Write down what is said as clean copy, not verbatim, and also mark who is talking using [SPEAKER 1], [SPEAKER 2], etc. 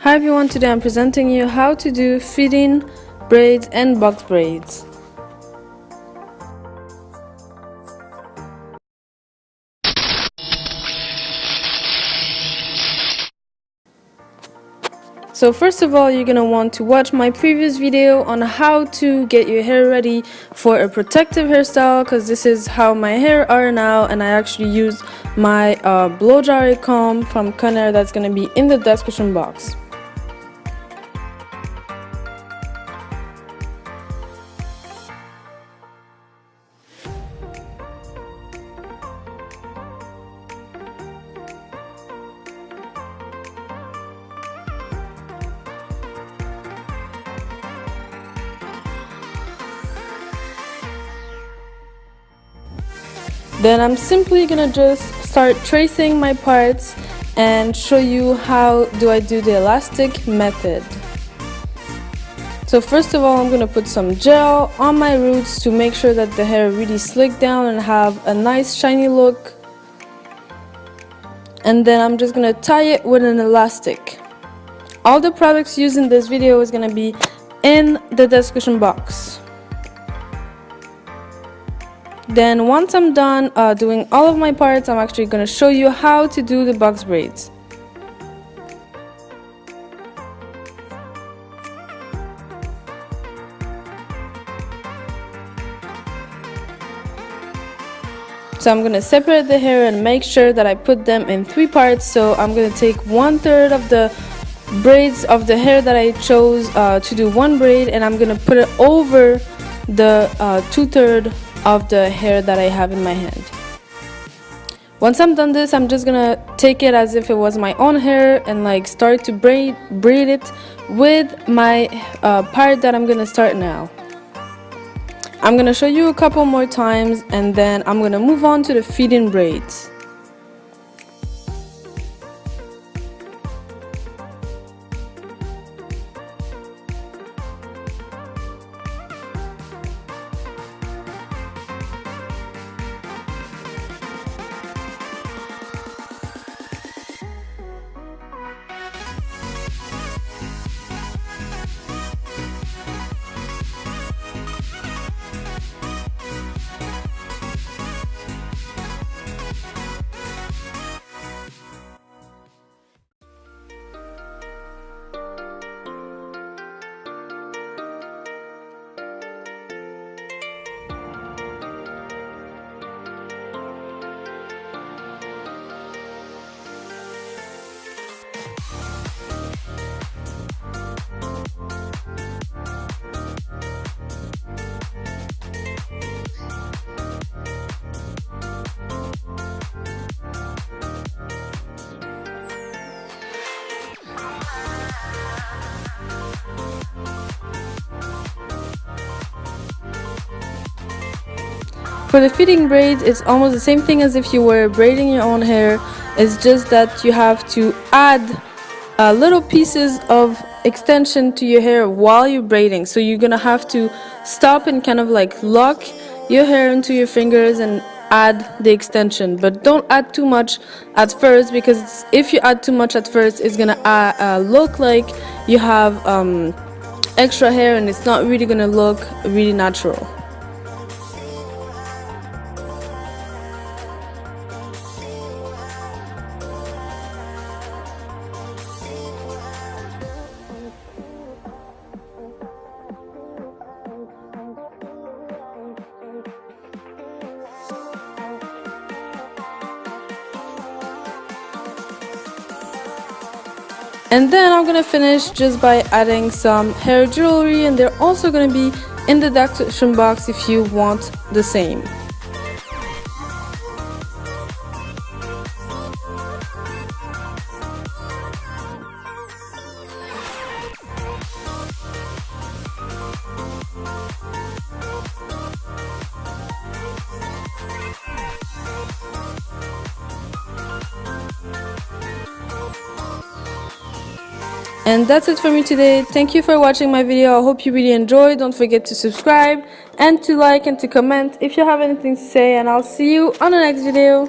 [SPEAKER 1] Hi everyone, today I'm presenting you how to do fitting braids and box braids. So first of all, you're going to want to watch my previous video on how to get your hair ready for a protective hairstyle, because this is how my hair are now, and I actually use my blow dry comb from Conair that's going to be in the description box. Then I'm simply gonna just start tracing my parts and show you how do I do the elastic method. So first of all, I'm gonna put some gel on my roots to make sure that the hair really slick down and have a nice shiny look. And then I'm just gonna tie it with an elastic. All the products used in this video is gonna be in the description box. Then once I'm done doing all of my parts, I'm actually going to show you how to do the box braids. So I'm going to separate the hair and make sure that I put them in 3 parts. So I'm going to take 1/3 of the braids of the hair that I chose to do one braid, and I'm going to put it over the 2/3 of the hair that I have in my hand. Once I'm done this, I'm just gonna take it as if it was my own hair and like start to braid it with my part that I'm gonna start now. I'm gonna show you a couple more times and then I'm gonna move on to the feeding braids. For the fitting braids, it's almost the same thing as if you were braiding your own hair. It's just that you have to add little pieces of extension to your hair while you're braiding. So you're gonna have to stop and kind of like lock your hair into your fingers and add the extension, but don't add too much at first, because if you add too much at first, it's gonna look like you have extra hair and it's not really gonna look really natural. And then I'm gonna finish just by adding some hair jewelry, and they're also gonna be in the description box if you want the same. And that's it for me today. Thank you for watching my video. I hope you really enjoyed. Don't forget to subscribe and to like and to comment if you have anything to say, and I'll see you on the next video.